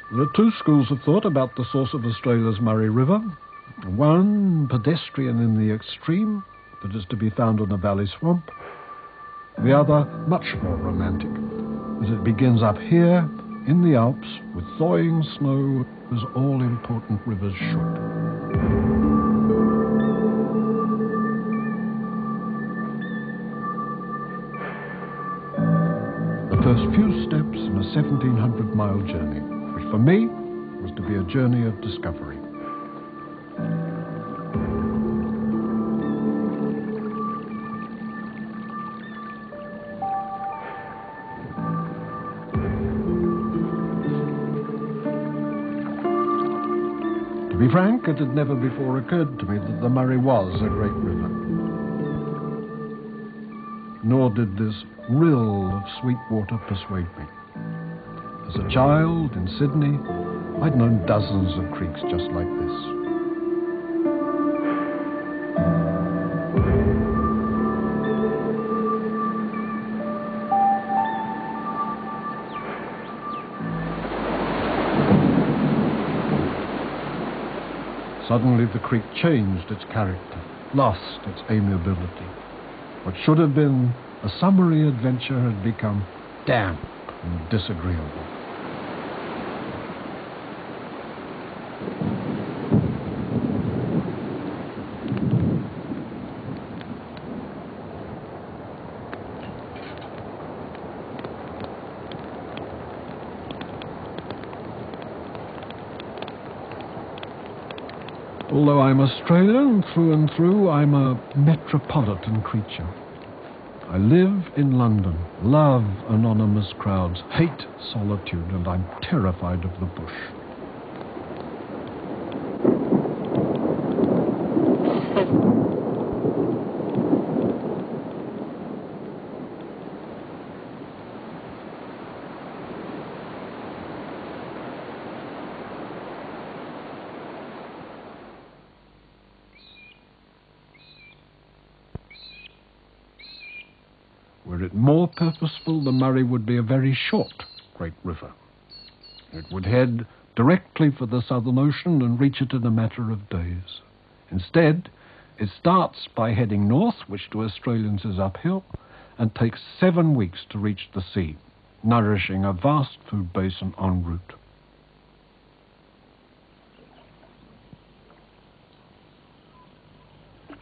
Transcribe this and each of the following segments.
There are two schools of thought about the source of Australia's Murray River. One, pedestrian in the extreme, that is to be found in a valley swamp. The other, much more romantic, as it begins up here in the Alps with thawing snow, as all important rivers should. The first few steps in a 1,700-mile journey, which for me was to be a journey of discovery. To be frank, it had never before occurred to me that the Murray was a great river. Nor did this rill of sweet water persuade me. As a child in Sydney, I'd known dozens of creeks just like this. Suddenly the creek changed its character, lost its amiability. What should have been a summery adventure had become damp and disagreeable. Although I'm Australian through and through, I'm a metropolitan creature. I live in London, love anonymous crowds, hate solitude, and I'm terrified of the bush. Were it more purposeful, the Murray would be a very short great river. It would head directly for the Southern Ocean and reach it in a matter of days. Instead, it starts by heading north, which to Australians is uphill, and takes 7 weeks to reach the sea, nourishing a vast food basin en route.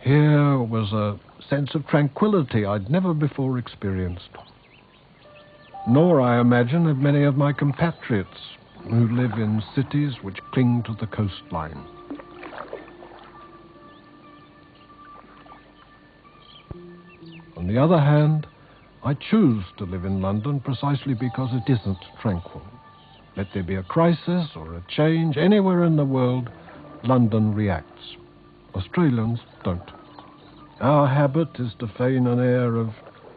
Here was a sense of tranquility I'd never before experienced. Nor, I imagine, have many of my compatriots who live in cities which cling to the coastline. On the other hand, I choose to live in London precisely because it isn't tranquil. Let there be a crisis or a change anywhere in the world, London reacts. Australians don't. Our habit is to feign an air of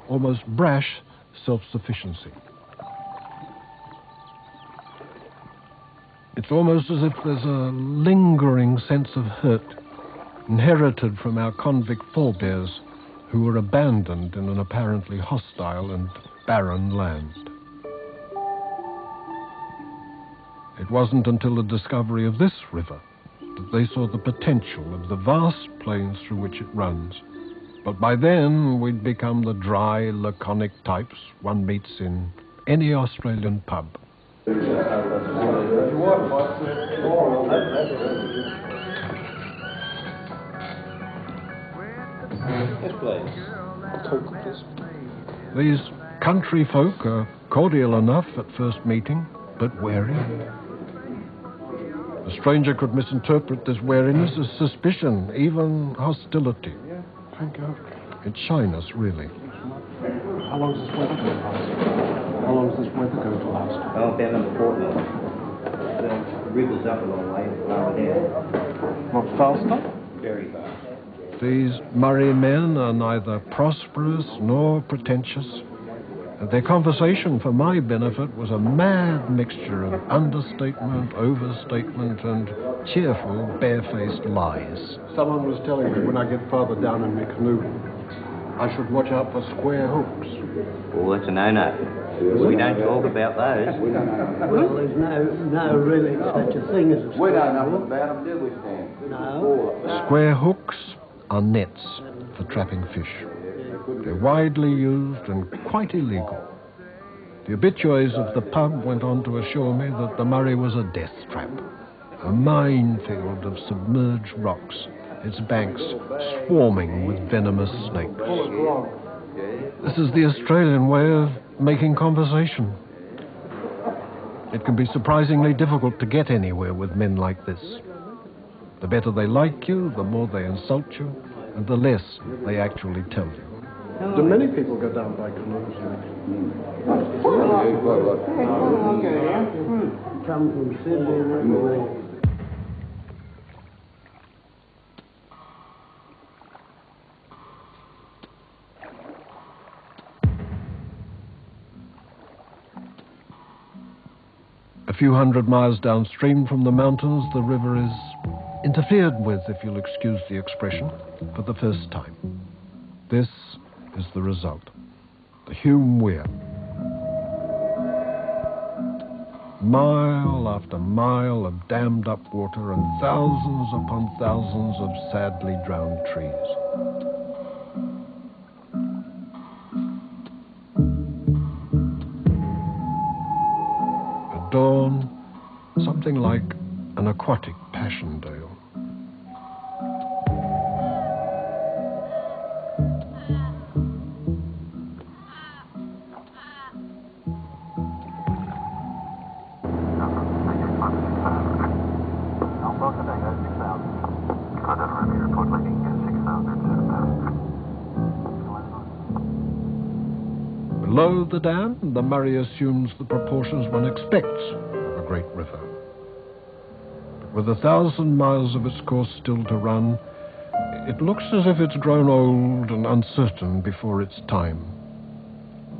almost brash self-sufficiency. It's almost as if there's a lingering sense of hurt inherited from our convict forebears who were abandoned in an apparently hostile and barren land. It wasn't until the discovery of this river that they saw the potential of the vast plains through which it runs. But by then, we'd become the dry, laconic types one meets in any Australian pub. This place. These country folk are cordial enough at first meeting, but wary. A stranger could misinterpret this wariness as suspicion, even hostility. Thank you. It's shyness, really. How long is this weather going to last? How long is this weather going to last? Oh, about another fortnight. The river's up a long way, lower down. Not faster? Very fast. These Murray men are neither prosperous nor pretentious. And their conversation, for my benefit, was a mad mixture of understatement, overstatement, and cheerful, barefaced lies. Someone was telling me when I get further down in my canoe, I should watch out for square hooks. Well, that's a no-no. We don't talk about those. Well, there's no really such a thing as a We square don't know hook. about them, do we, Stan? No. Square hooks are nets for trapping fish. They're widely used and quite illegal. The obituaries of the pub went on to assure me that the Murray was a death trap, a minefield of submerged rocks, its banks swarming with venomous snakes. This is the Australian way of making conversation. It can be surprisingly difficult to get anywhere with men like this. The better they like you, the more they insult you, and the less they actually tell you. Do many people go down by canoes? Come from Sydney and everywhere. A few hundred miles downstream from the mountains, the river is interfered with, if you'll excuse the expression, for the first time. This is the result. The Hume Weir. Mile after mile of dammed up water and thousands upon thousands of sadly drowned trees. At dawn, something like an aquatic Passchendaele. Below the dam, the Murray assumes the proportions one expects of a great river. But with 1,000 miles of its course still to run, it looks as if it's grown old and uncertain before its time.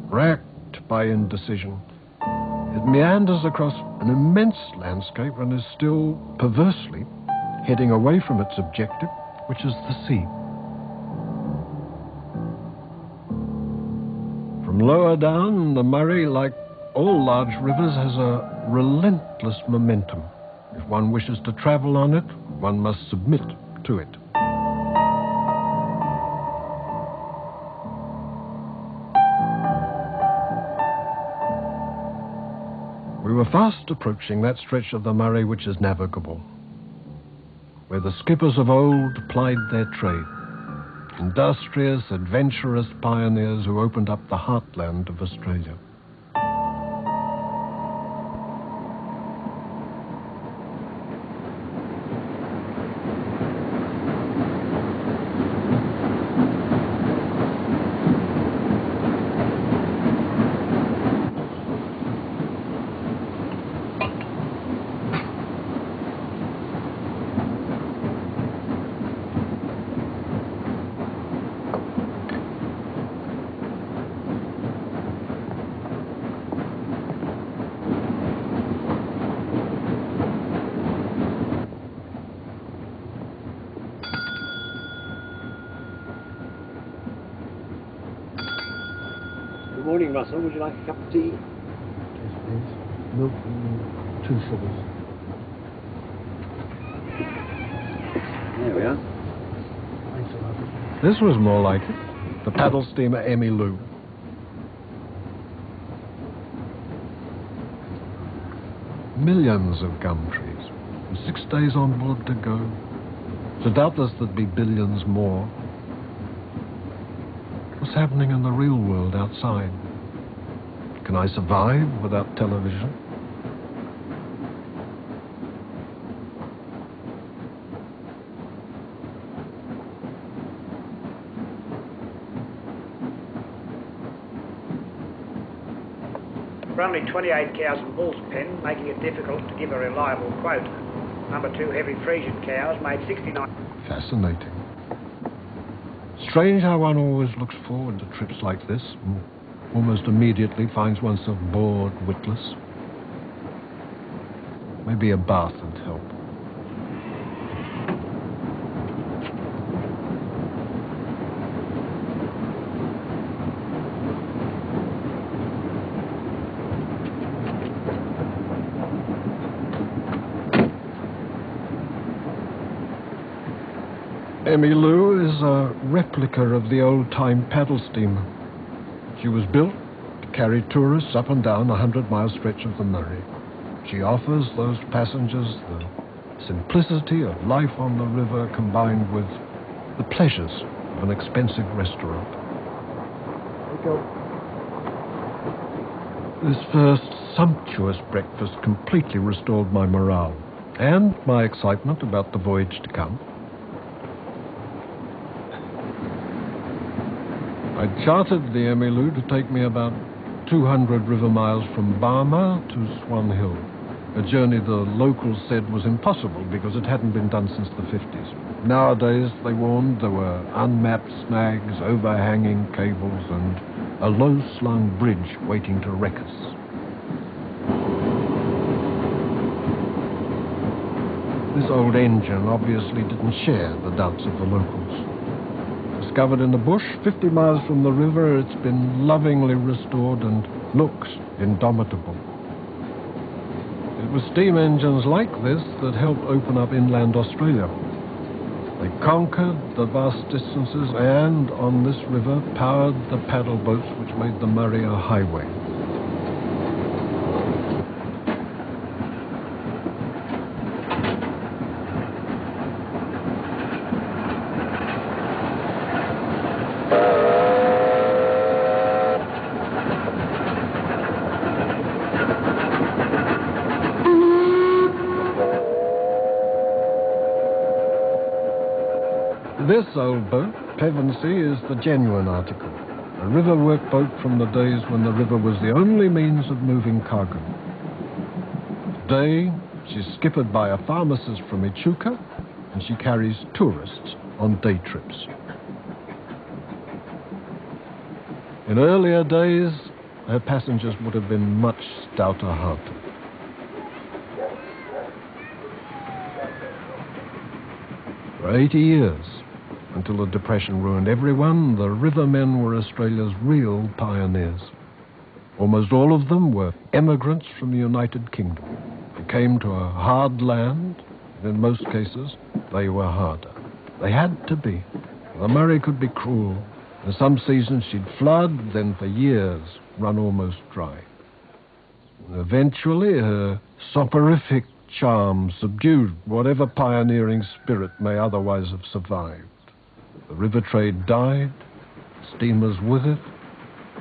Racked by indecision, it meanders across an immense landscape and is still, perversely, heading away from its objective, which is the sea. From lower down, the Murray, like all large rivers, has a relentless momentum. If one wishes to travel on it, one must submit to it. We were fast approaching that stretch of the Murray which is navigable, where the skippers of old plied their trade. Industrious, adventurous pioneers who opened up the heartland of Australia. Good morning, Russell. Would you like a cup of tea? Yes, please. Milk and 2 sugars. There we are. Thanks a lot. This was more like it. The paddle steamer Emmy Lou. Millions of gum trees, and 6 days on board to go. So doubtless there'd be billions more. What's happening in the real world outside? Can I survive without television? There are only 28 cows and bulls penned, making it difficult to give a reliable quota. Number 2 heavy Frisian cows made 69. Fascinating. Strange how one always looks forward to trips like this and almost immediately finds oneself bored, witless. Maybe a bath would help. Emmylou is a replica of the old-time paddle steamer. She was built to carry tourists up and down a 100-mile stretch of the Murray. She offers those passengers the simplicity of life on the river combined with the pleasures of an expensive restaurant. This first sumptuous breakfast completely restored my morale and my excitement about the voyage to come. I chartered the Emmylou to take me about 200 river miles from Barma to Swan Hill, a journey the locals said was impossible because it hadn't been done since the 50s. Nowadays, they warned, there were unmapped snags, overhanging cables, and a low-slung bridge waiting to wreck us. This old engine obviously didn't share the doubts of the locals. Discovered in the bush, 50 miles from the river, it's been lovingly restored and looks indomitable. It was steam engines like this that helped open up inland Australia. They conquered the vast distances and, on this river, powered the paddle boats which made the Murray a highway. This old boat, Pevensey, is the genuine article. A river workboat from the days when the river was the only means of moving cargo. Today, she's skippered by a pharmacist from Echuca, and she carries tourists on day trips. In earlier days, her passengers would have been much stouter-hearted. For 80 years, until the Depression ruined everyone, the rivermen were Australia's real pioneers. Almost all of them were emigrants from the United Kingdom. They came to a hard land, and in most cases, they were harder. They had to be. The Murray could be cruel. In some seasons she'd flood, then for years run almost dry. Eventually, her soporific charm subdued whatever pioneering spirit may otherwise have survived. The river trade died, steamers with it,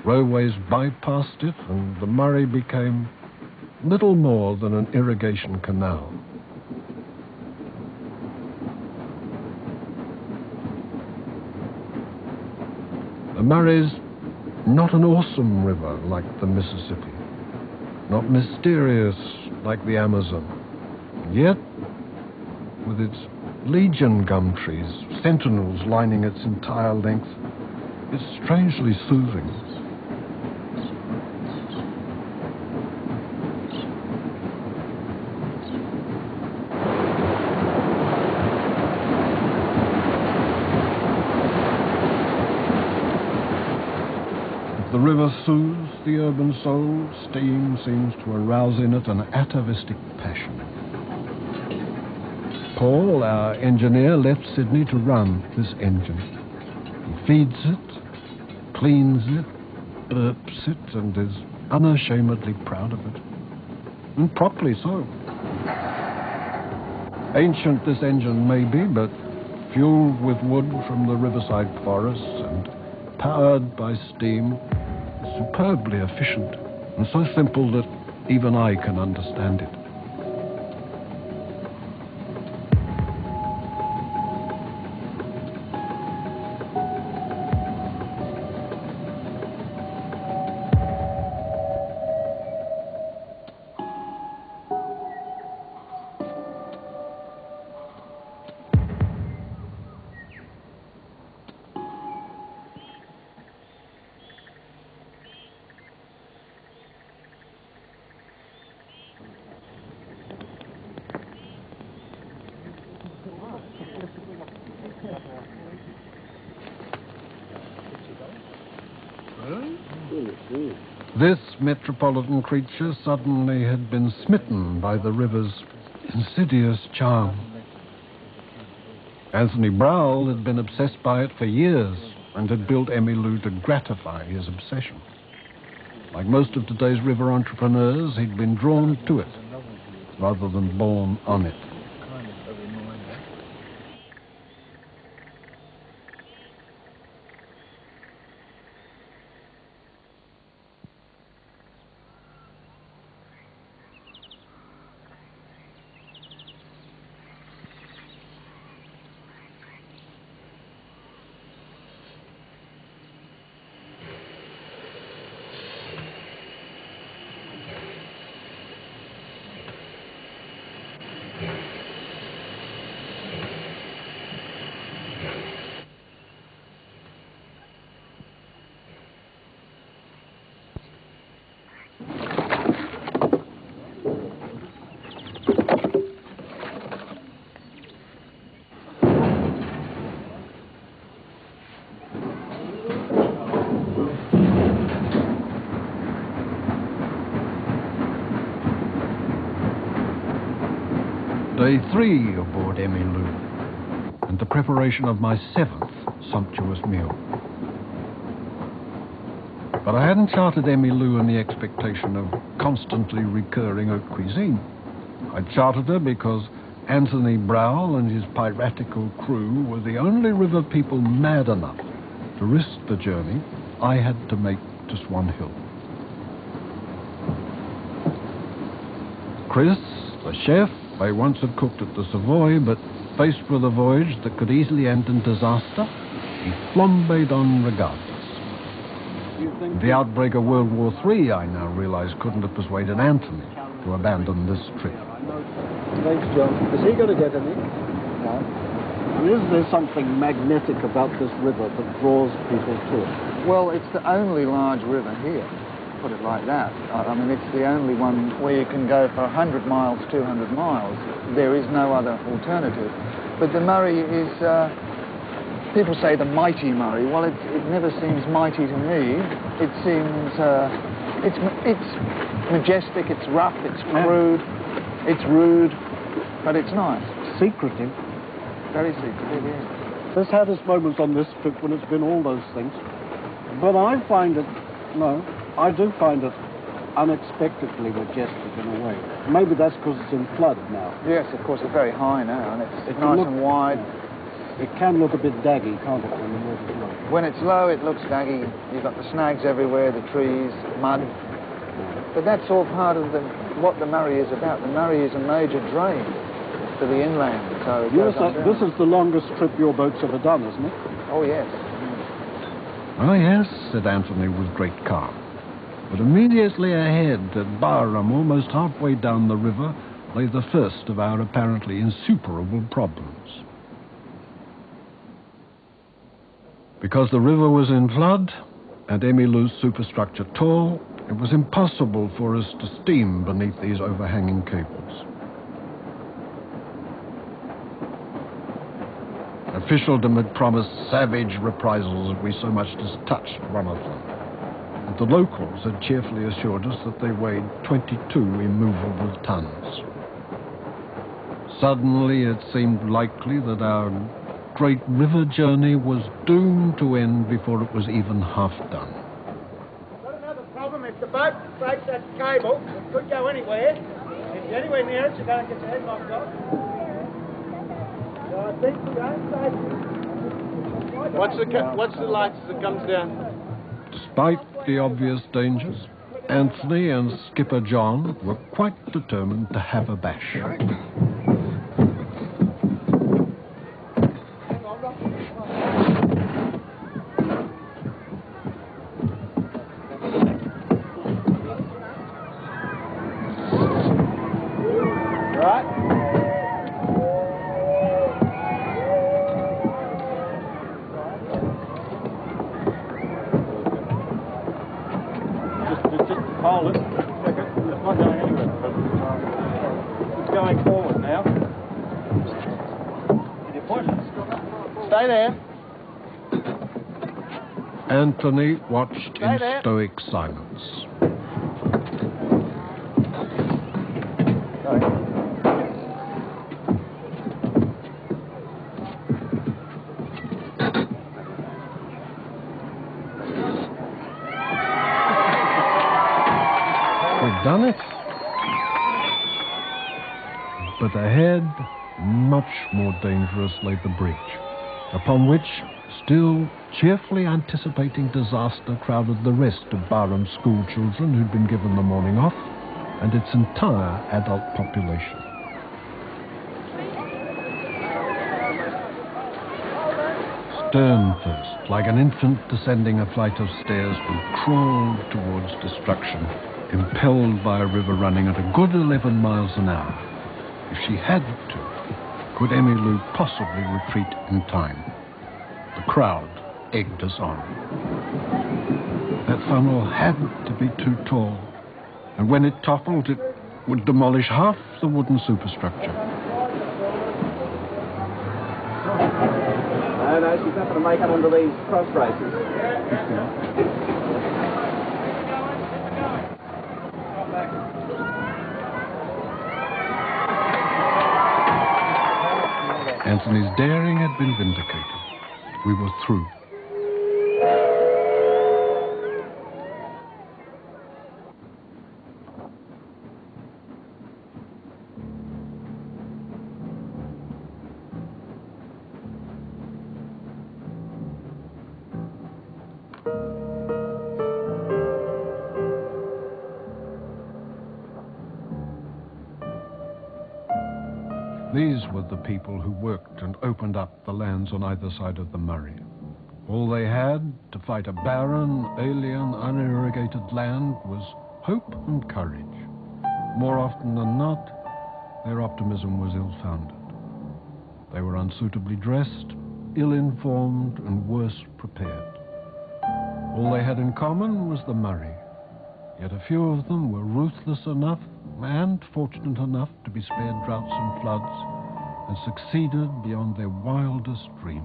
railways bypassed it, and the Murray became little more than an irrigation canal. The Murray's not an awesome river like the Mississippi, not mysterious like the Amazon, yet with its legion gum trees, sentinels lining its entire length, it's strangely soothing. If the river soothes the urban soul, steam seems to arouse in it an atavistic passion. Paul, our engineer, left Sydney to run this engine. He feeds it, cleans it, burps it, and is unashamedly proud of it. And properly so. Ancient this engine may be, but fueled with wood from the riverside forests and powered by steam, superbly efficient, and so simple that even I can understand it. This metropolitan creature suddenly had been smitten by the river's insidious charm. Anthony Browell had been obsessed by it for years and had built Emmylou to gratify his obsession. Like most of today's river entrepreneurs, he'd been drawn to it rather than born on it. Day 3 aboard Emmylou, and the preparation of my 7th sumptuous meal. But I hadn't chartered Emmylou in the expectation of constantly recurring haute cuisine. I chartered her because Anthony Browell and his piratical crew were the only river people mad enough to risk the journey I had to make to Swan Hill. Chris, the chef, I once had cooked at the Savoy, but faced with a voyage that could easily end in disaster, he flambéed on regardless. The outbreak of World War III, I now realize, couldn't have persuaded Anthony to abandon this trip. Thanks, John. Is he going to get any? No. Is there something magnetic about this river that draws people to it? Well, it's the only large river here, put it like that. I mean, it's the only one where you can go for 100 miles, 200 miles. There is no other alternative. But the Murray is, people say the mighty Murray. Well, it never seems mighty to me. It seems, it's majestic, it's rough, it's crude, it's rude, but it's nice. Secretive. Very secretive, yes. There's had its moments on this trip when it's been all those things. But I find it, I do find it unexpectedly majestic in a way. Maybe that's because it's in flood now. Yes, of course, it's very high now, and it's If you nice look- and wide. It can look a bit daggy, can't it, when the water's low? When it's low, it looks daggy. You've got the snags everywhere, the trees, mud. But that's all part of what the Murray is about. The Murray is a major drain to the inland. So it goes on down. This is the longest trip your boat's ever done, isn't it? Oh, yes. "Oh, yes," said Anthony with great calm. But immediately ahead, at Barham, almost halfway down the river, lay the first of our apparently insuperable problems. Because the river was in flood, and Emmylou's superstructure tall, it was impossible for us to steam beneath these overhanging cables. Officialdom had promised savage reprisals if we so much as touched one of them. And the locals had cheerfully assured us that they weighed 22 immovable tons. Suddenly it seemed likely that our great river journey was doomed to end before it was even half done. Got another problem. If the boat breaks that cable, it could go anywhere. If you're anywhere near it, you're going to get your head knocked off. So I think we ain't safe. What's the lights that comes down? Despite the obvious dangers, Anthony and Skipper John were quite determined to have a bash. Hold it. It's not going anywhere. It's going forward now. Can you push? Stay there. Anthony watched in stoic silence. But ahead, much more dangerous, lay the bridge, upon which, still cheerfully anticipating disaster, crowded the rest of Barham's school children who'd been given the morning off, and its entire adult population. Stern first, like an infant descending a flight of stairs, we crawled towards destruction, impelled by a river running at a good 11 miles an hour. If she had to, could Emmylou possibly retreat in time? The crowd egged us on. That funnel had to be too tall, and when it toppled, it would demolish half the wooden superstructure. No, she's not going to make it under these cross braces. Anthony's daring had been vindicated. We were through. These were the people who worked and opened up the lands on either side of the Murray. All they had to fight a barren, alien, unirrigated land was hope and courage. More often than not, their optimism was ill-founded. They were unsuitably dressed, ill-informed, and worse prepared. All they had in common was the Murray, yet a few of them were ruthless enough and fortunate enough to be spared droughts and floods, and succeeded beyond their wildest dreams.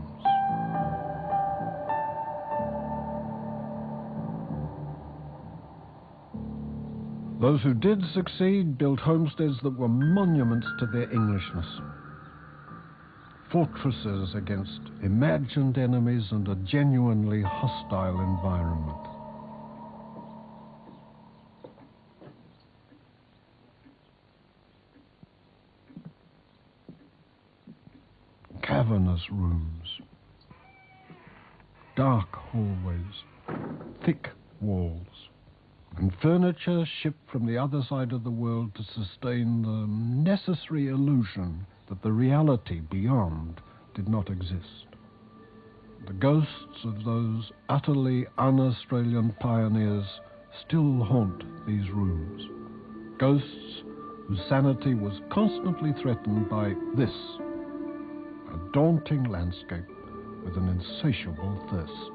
Those who did succeed built homesteads that were monuments to their Englishness, fortresses against imagined enemies and a genuinely hostile environment. Cavernous rooms, dark hallways, thick walls, and furniture shipped from the other side of the world to sustain the necessary illusion that the reality beyond did not exist. The ghosts of those utterly un-Australian pioneers still haunt these rooms, ghosts whose sanity was constantly threatened by this, a daunting landscape with an insatiable thirst.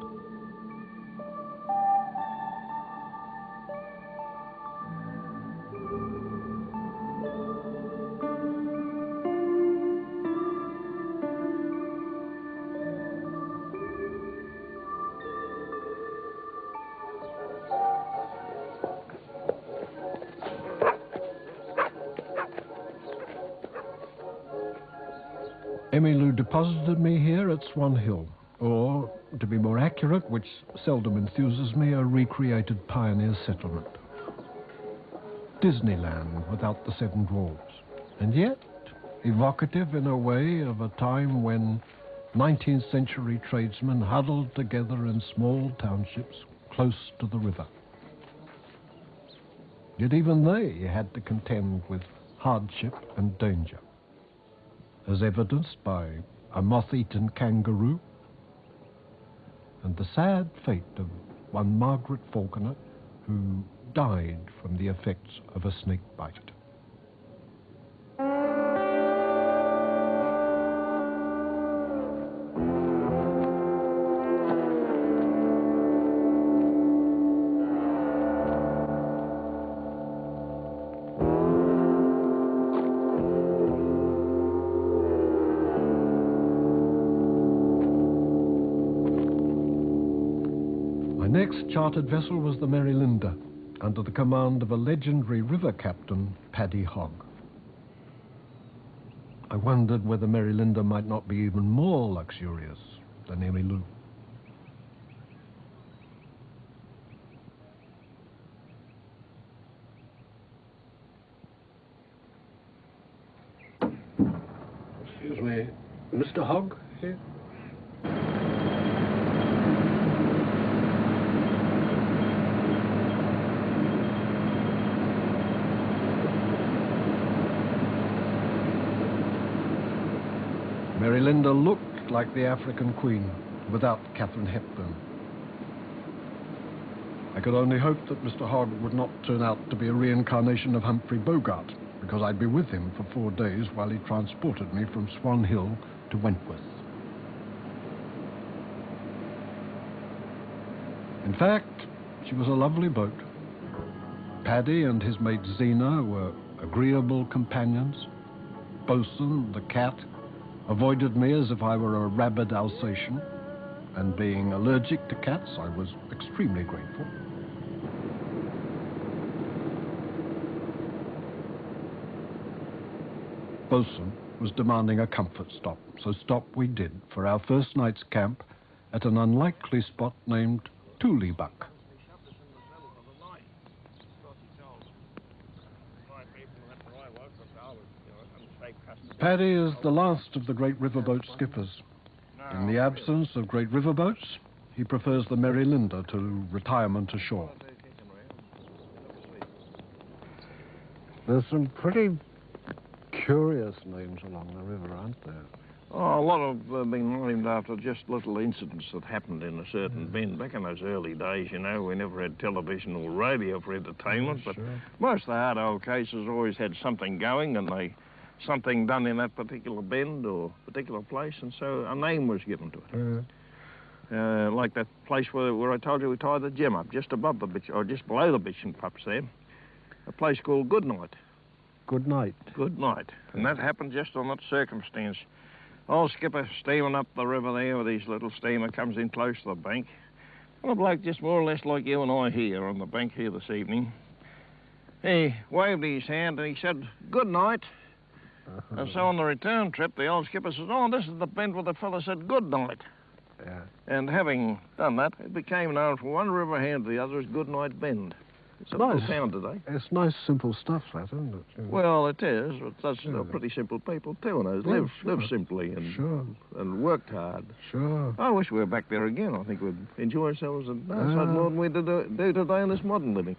Emmylou deposited me here at Swan Hill, or, to be more accurate, which seldom enthuses me, a recreated pioneer settlement. Disneyland without the seven dwarfs, and yet evocative in a way of a time when 19th century tradesmen huddled together in small townships close to the river. Yet even they had to contend with hardship and danger, as evidenced by a moth-eaten kangaroo and the sad fate of one Margaret Falconer, who died from the effects of a snake bite. My next chartered vessel was the Mary Linda, under the command of a legendary river captain, Paddy Hogg. I wondered whether Mary Linda might not be even more luxurious than Emmylou. Excuse me, Mr. Hogg here? Mary Linda looked like the African Queen without Catherine Hepburn. I could only hope that Mr. Hogg would not turn out to be a reincarnation of Humphrey Bogart, because I'd be with him for 4 days while he transported me from Swan Hill to Wentworth. In fact, she was a lovely boat. Paddy and his mate Zena were agreeable companions. Bosun, the cat, avoided me as if I were a rabid Alsatian, and being allergic to cats, I was extremely grateful. Bosun was demanding a comfort stop, so stop we did for our first night's camp at an unlikely spot named Tooleybuck. Paddy is the last of the great riverboat skippers. In the absence of great riverboats, he prefers the Mary Linda to retirement ashore. There's some pretty curious names along the river, aren't there? Oh, a lot of been named after just little incidents that happened in a certain bend. Back in those early days, you know, we never had television or radio for entertainment, but most of the hard old cases always had something going, and something done in that particular bend or particular place, and so a name was given to it. Like that place where I told you we tied the gem up, just above the bitch, or just below the bitch and pups there. A place called Goodnight. Good night. Good night. And that happened just on that circumstance. Old skipper steaming up the river there with his little steamer, comes in close to the bank. And a bloke just more or less like you and I here on the bank here this evening. He waved his hand and he said, "Good night." And so on the return trip, the old skipper says, "Oh, this is the bend where the fellow said good night." Yeah. And having done that, it became known from one river hand to the other as Good Night Bend. It's a little town today. It's nice, simple stuff, that, isn't it? Well, it is. They're pretty simple people, too, and they live simply and worked hard. Sure. I wish we were back there again. I think we'd enjoy ourselves outside more than we do today in this modern living.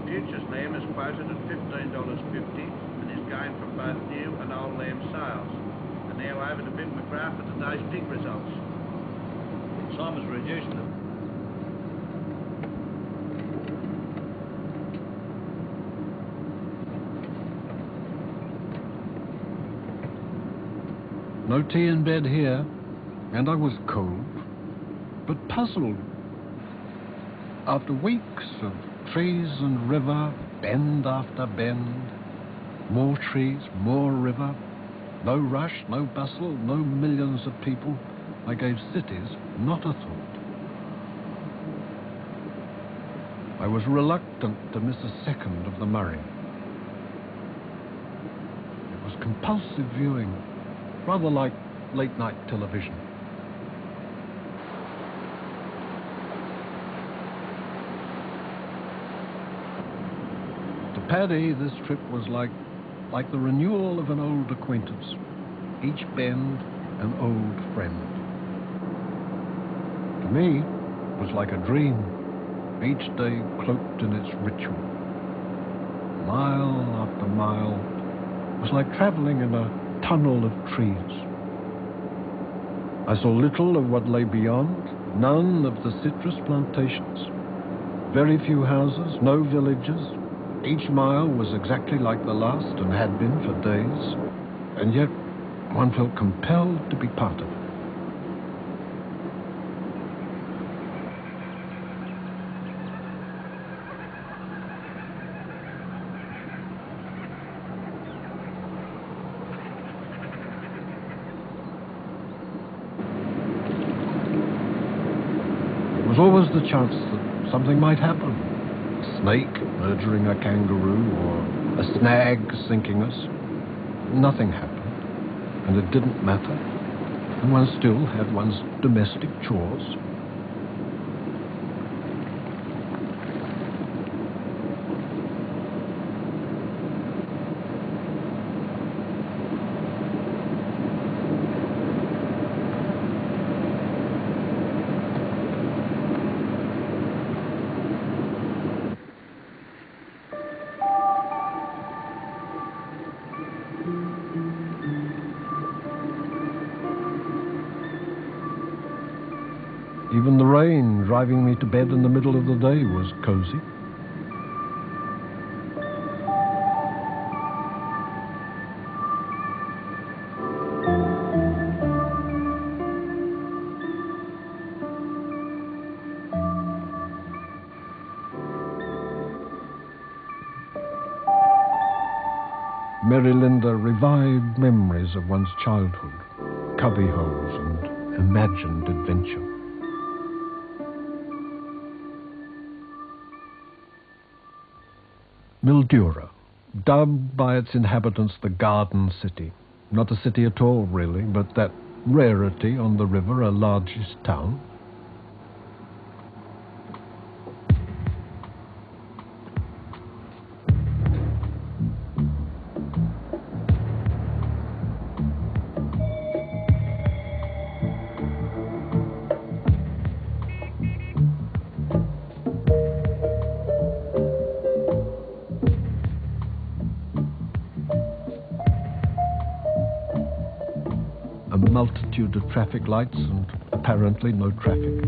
Future's name is quoted at $15.50 and is going from both new and old lamb sales. And now over to Bim McGrath for today's pig results. Simon's reduced them. No tea in bed here, and I was cold, but puzzled. After weeks of trees and river, bend after bend, more trees, more river, no rush, no bustle, no millions of people, I gave cities not a thought. I was reluctant to miss a second of the Murray. It was compulsive viewing, rather like late-night television. To Paddy, this trip was like the renewal of an old acquaintance, each bend an old friend. To me, it was like a dream, each day cloaked in its ritual. Mile after mile was like traveling in a tunnel of trees. I saw little of what lay beyond, none of the citrus plantations. Very few houses, no villages. Each mile was exactly like the last and had been for days, and yet one felt compelled to be part of it. There was always the chance that something might happen. A snake murdering a kangaroo or a snag sinking us. Nothing happened, and it didn't matter, and one still had one's domestic chores. Even the rain driving me to bed in the middle of the day was cozy. Mary Linda revived memories of one's childhood, cubbyholes and imagined adventure. Mildura, dubbed by its inhabitants the Garden City. Not a city at all, really, but that rarity on the river, a largish town. A multitude of traffic lights and apparently no traffic.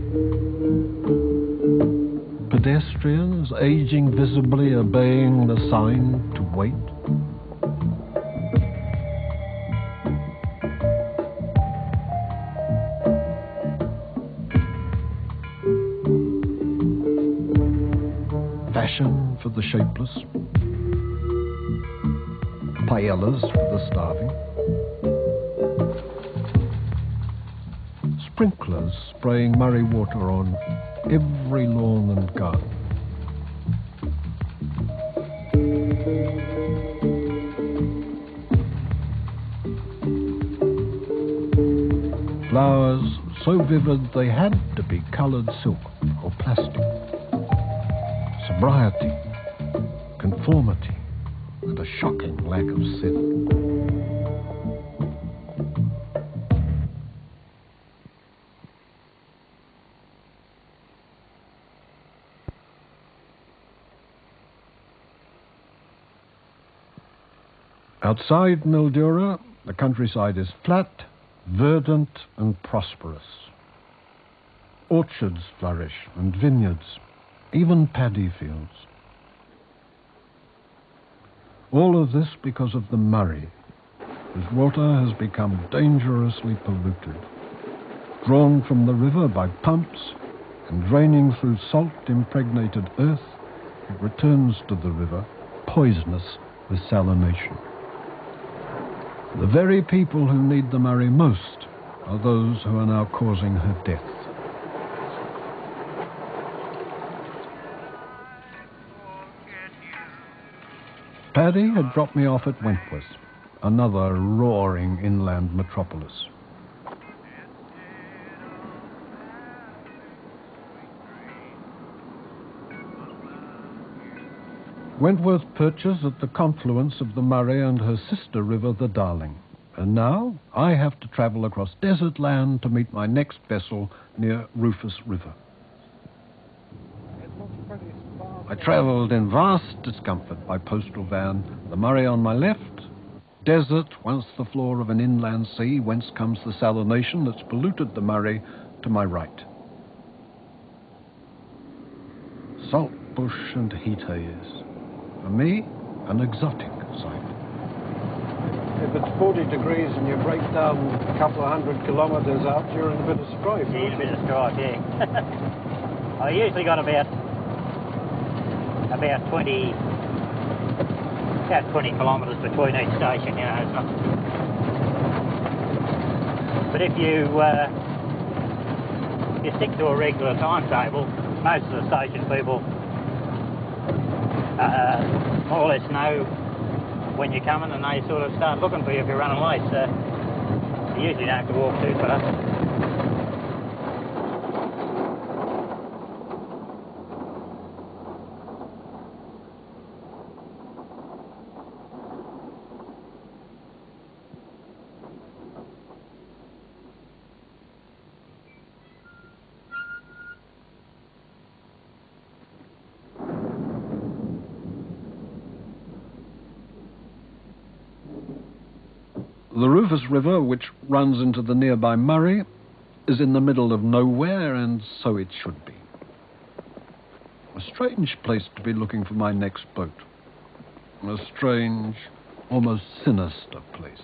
Pedestrians aging visibly, obeying the sign to wait. Fashion for the shapeless. Paellas for the starving. Sprinklers spraying Murray water on every lawn and garden. Flowers so vivid they had to be coloured silk or plastic. Sobriety, conformity, and a shocking lack of sin. Outside Mildura, the countryside is flat, verdant and prosperous. Orchards flourish and vineyards, even paddy fields. All of this because of the Murray, whose water has become dangerously polluted. Drawn from the river by pumps and draining through salt-impregnated earth, it returns to the river poisonous with salination. The very people who need the Murray most are those who are now causing her death. Paddy had dropped me off at Wentworth, another roaring inland metropolis. Wentworth perches at the confluence of the Murray and her sister river, the Darling. And now I have to travel across desert land to meet my next vessel near Rufus River. I travelled in vast discomfort by postal van, the Murray on my left, desert, once the floor of an inland sea, whence comes the salination that's polluted the Murray, to my right. Salt bush and heat haze. For me, an exotic sight. If it's 40 degrees and you break down a couple of 100 kilometres out, you're in a bit of strife. Yeah, a bit of strife, yeah. I usually got about 20 kilometres between each station, you know. It's not... But if you stick to a regular timetable, most of the station people more or less know when you're coming, and they sort of start looking for you if you're running late, so you usually don't have to walk too far. The Rufus River, which runs into the nearby Murray, is in the middle of nowhere, and so it should be. A strange place to be looking for my next boat. A strange, almost sinister place.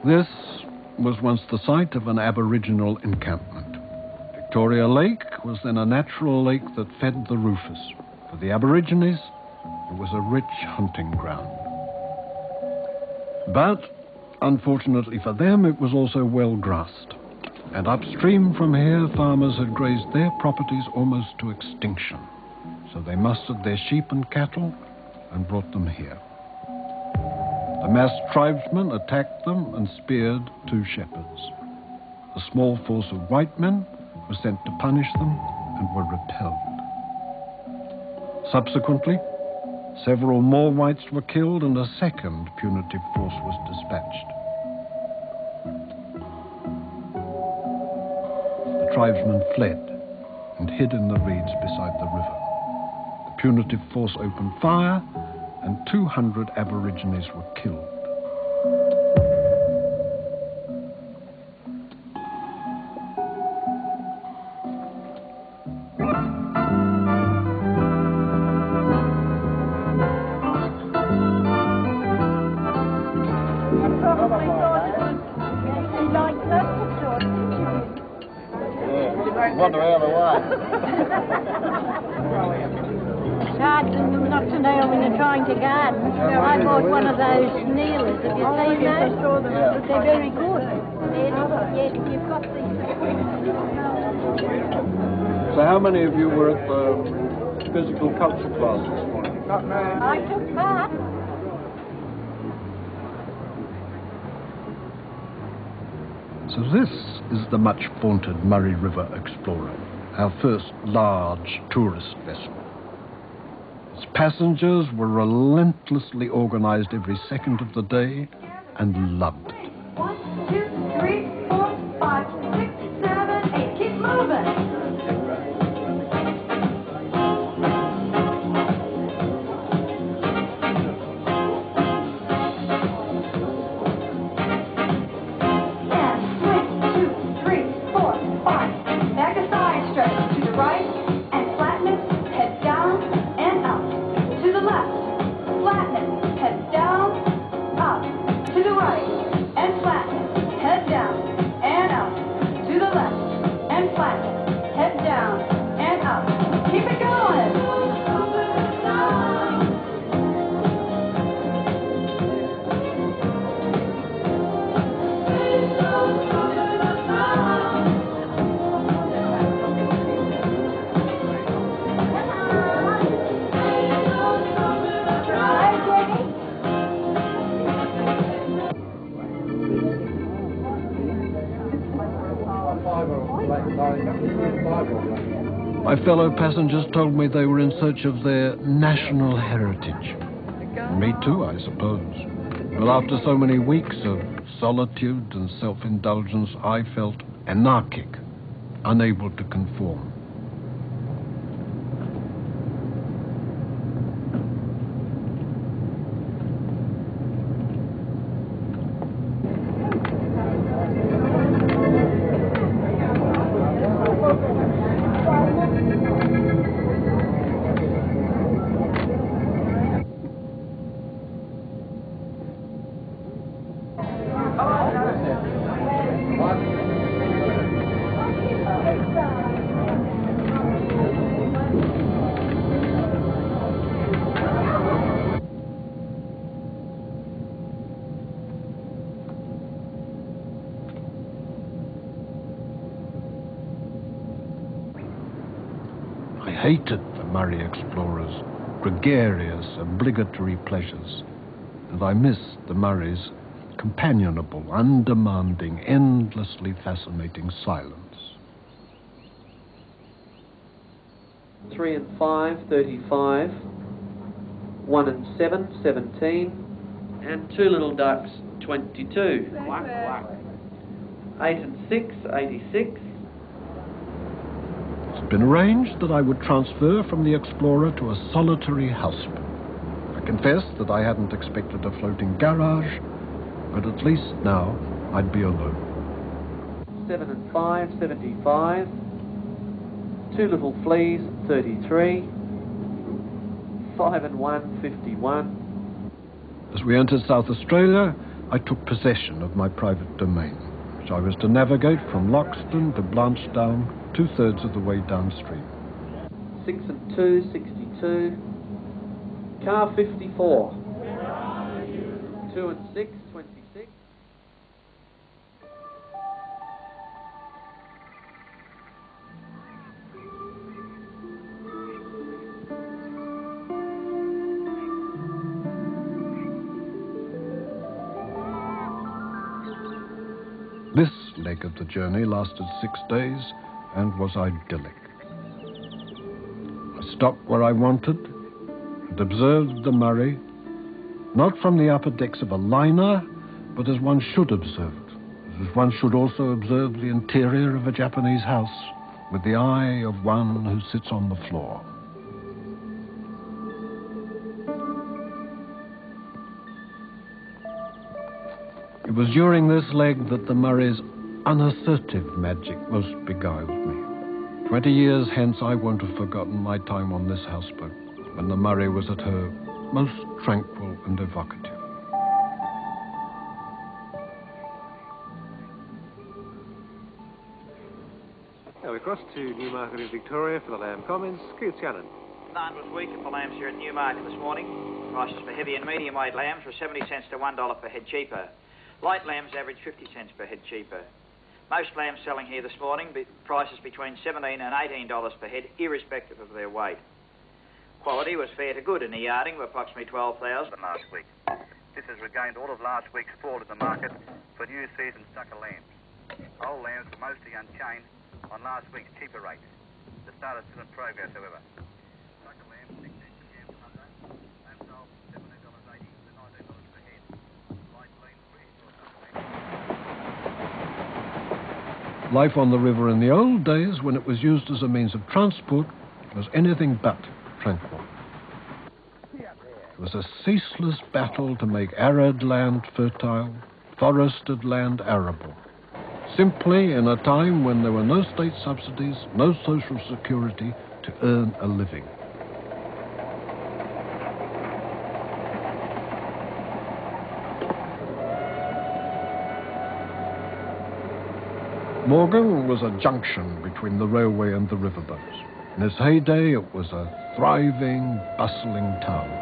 This was once the site of an Aboriginal encampment. Victoria Lake was then a natural lake that fed the Rufus. For the Aborigines, it was a rich hunting ground. But, unfortunately for them, it was also well grassed. And upstream from here, farmers had grazed their properties almost to extinction. So they mustered their sheep and cattle and brought them here. The massed tribesmen attacked them and speared 2 shepherds. A small force of white men were sent to punish them and were repelled. Subsequently, several more whites were killed and a second punitive force was dispatched. The tribesmen fled and hid in the reeds beside the river. The punitive force opened fire and 200 Aborigines were killed. Wander out of the way. Hard not to know when you're trying to garden. I bought one of those kneelers. Have you seen those? They're very good. Yes, you've got these. So how many of you were at the physical culture class this morning? Not me. I took part. So this is the much-vaunted Murray River Explorer, our first large tourist vessel. Its passengers were relentlessly organised every second of the day and loved it. 1, 2, 3, 4, 5, 6, 7, 8. Keep moving. Back aside. My fellow passengers told me they were in search of their national heritage. Me too, I suppose. But after so many weeks of solitude and self-indulgence, I felt anarchic, unable to conform. I hated the Murray explorers' gregarious, obligatory pleasures, and I missed the Murray's companionable, undemanding, endlessly fascinating silence. 3 and 5, 35, 1 and 7, 17, and 2 little ducks, 22. 8 and 6, 86. It's been arranged that I would transfer from the Explorer to a solitary houseboat. I confess that I hadn't expected a floating garage, but at least now I'd be alone. 7 and 5, 75. 2 little fleas, 33. 5 and 1, 51. As we entered South Australia, I took possession of my private domain, which I was to navigate from Loxton to Blanchetown, 2/3 of the way downstream. 6 and 2, 62. Car 54. 2 and 6, 26. This leg of the journey lasted 6 days and was idyllic. I stopped where I wanted and observed the Murray, not from the upper decks of a liner, but as one should observe it, as one should also observe the interior of a Japanese house with the eye of one who sits on the floor. It was during this leg that the Murray's unassertive magic most beguiled me. 20 years hence, I won't have forgotten my time on this houseboat, when the Murray was at her most tranquil and evocative. Now we're across to Newmarket in Victoria for the lamb comments. Keith Shannon. Demand was weak for lambs here at Newmarket this morning. Prices for heavy and medium weight lambs were 70 cents to $1 per head cheaper. Light lambs average 50 cents per head cheaper. Most lambs selling here this morning, prices between $17 and $18 per head, irrespective of their weight. Quality was fair to good in the yarding of approximately 12,000 last week. This has regained all of last week's fall in the market for new season sucker lambs. Old lambs were mostly unchained on last week's cheaper rates. The start is still in progress, however. Sucker lambs, 16 grams under, and sold $17.80 to $19 per head. Light lean, Life on the river in the old days, when it was used as a means of transport, was anything but tranquil. It was a ceaseless battle to make arid land fertile, forested land arable. Simply in a time when there were no state subsidies, no social security to earn a living. Morgan was a junction between the railway and the riverboats. In its heyday, it was a thriving, bustling town.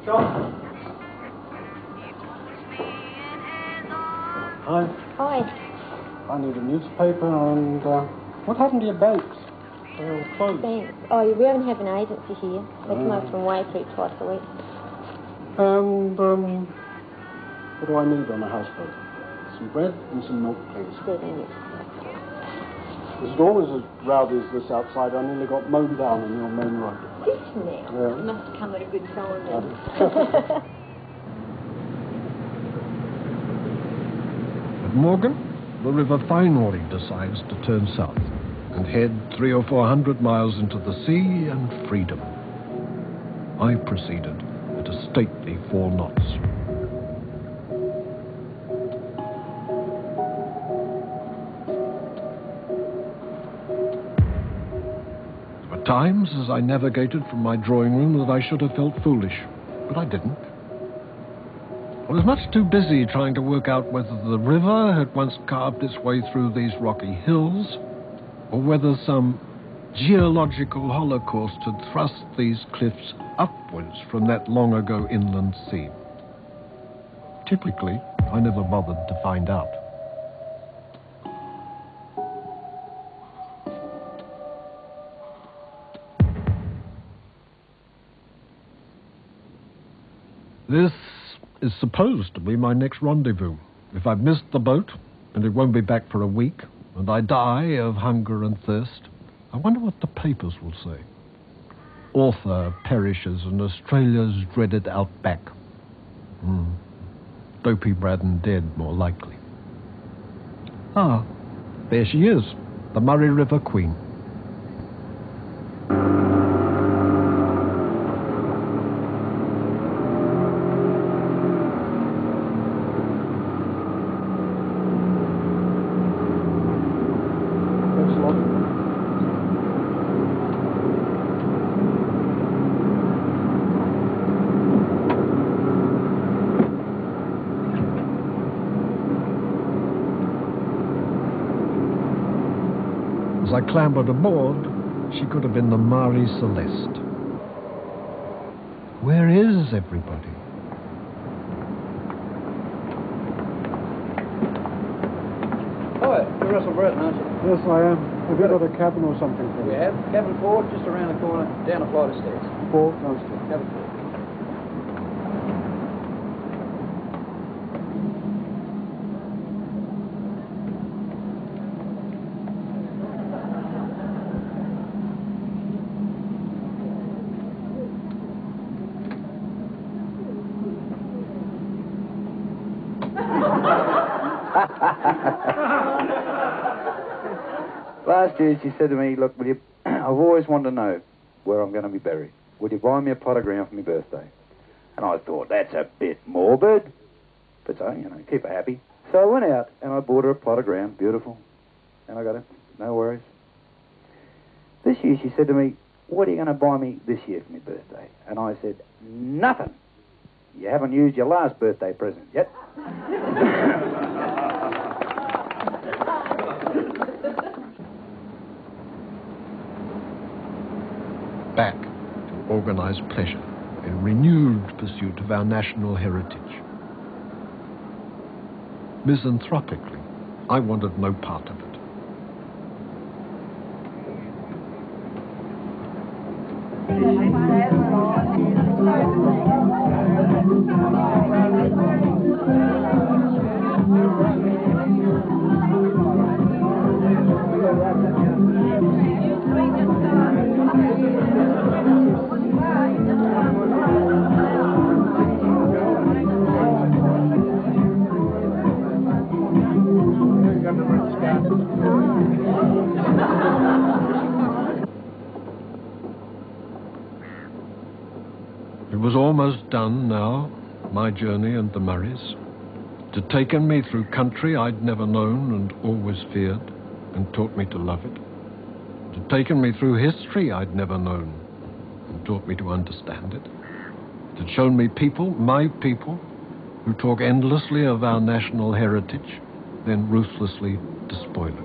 Hi. Hi. I need a newspaper and what happened to your banks? They're all closed. Thanks. Oh, we only have an agency here. They come up from Wayfleet twice a week. And what do I need on a houseboat? Some bread and some milk, please. Bread and milk. Is it always as rowdy as this outside? I nearly got mown down on your main road. Isn't it? Yeah. It must have come at a good time then. At Morgan, the river finally decides to turn south and head 300 or 400 miles into the sea and freedom. I proceeded at a stately 4 knots. There were times as I navigated from my drawing room that I should have felt foolish, but I didn't. I was much too busy trying to work out whether the river had once carved its way through these rocky hills, or whether some geological holocaust had thrust these cliffs upwards from that long ago inland sea. Typically, I never bothered to find out. This is supposed to be my next rendezvous. If I've missed the boat, and it won't be back for a week, and I die of hunger and thirst, I wonder what the papers will say. Author perishes in Australia's dreaded outback. Dopey Braddon dead, more likely. Ah, there she is, the Murray River Queen. As I clambered aboard, she could have been the Marie Celeste. Where is everybody? Hi, you're Russel Braddon, aren't you? Yes, I am. Have you got a cabin or something for me? We have. Cabin 4, just around the corner, down a flight of stairs. 4 downstairs. Cabin 4. Last year she said to me, look, will you, I've always wanted to know where I'm going to be buried. Would you buy me a plot of ground for my birthday? And I thought, that's a bit morbid. But so, keep her happy. So I went out and I bought her a plot of ground, beautiful. And I got it, no worries. This year she said to me, what are you going to buy me this year for my birthday? And I said, nothing. You haven't used your last birthday present yet. Back to organised pleasure in renewed pursuit of our national heritage. Misanthropically, I wanted no part of it. It was almost done now, my journey and the Murrays. It had taken me through country I'd never known and always feared, and taught me to love it. It had taken me through history I'd never known, and taught me to understand it. It had shown me people, my people, who talk endlessly of our national heritage, then ruthlessly despoil it.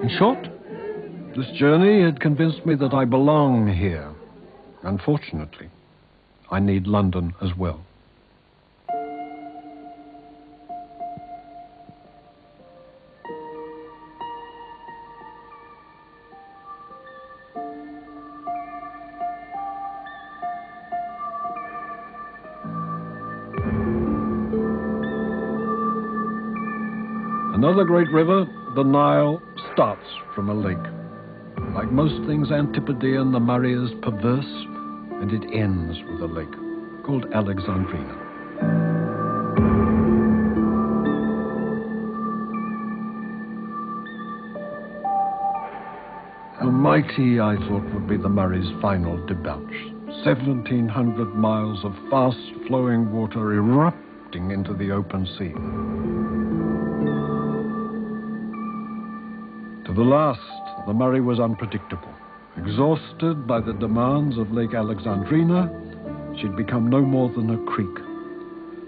In short, this journey had convinced me that I belong here. Unfortunately, I need London as well. Another great river, the Nile, starts from a lake. Like most things Antipodean, the Murray is perverse, and it ends with a lake called Alexandrina. How mighty, I thought, would be the Murray's final debauch. 1,700 miles of fast-flowing water erupting into the open sea. To the last, the Murray was unpredictable. Exhausted by the demands of Lake Alexandrina, she'd become no more than a creek,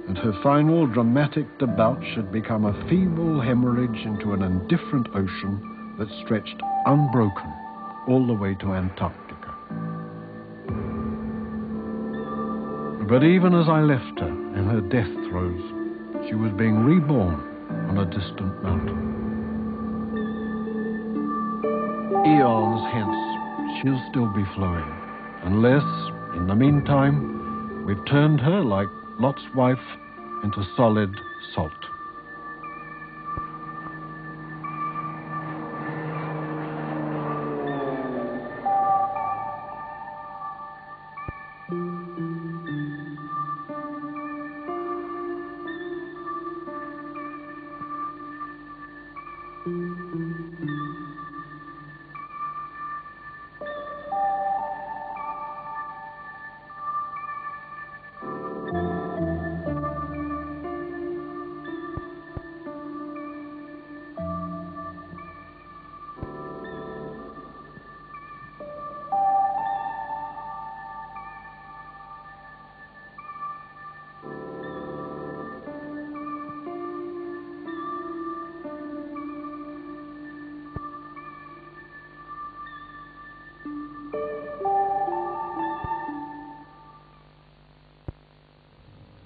and her final dramatic debauch had become a feeble hemorrhage into an indifferent ocean that stretched unbroken all the way to Antarctica. But even as I left her in her death throes, she was being reborn on a distant mountain. Eons hence, she'll still be flowing, unless, in the meantime, we've turned her, like Lot's wife, into solid salt.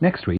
Next week,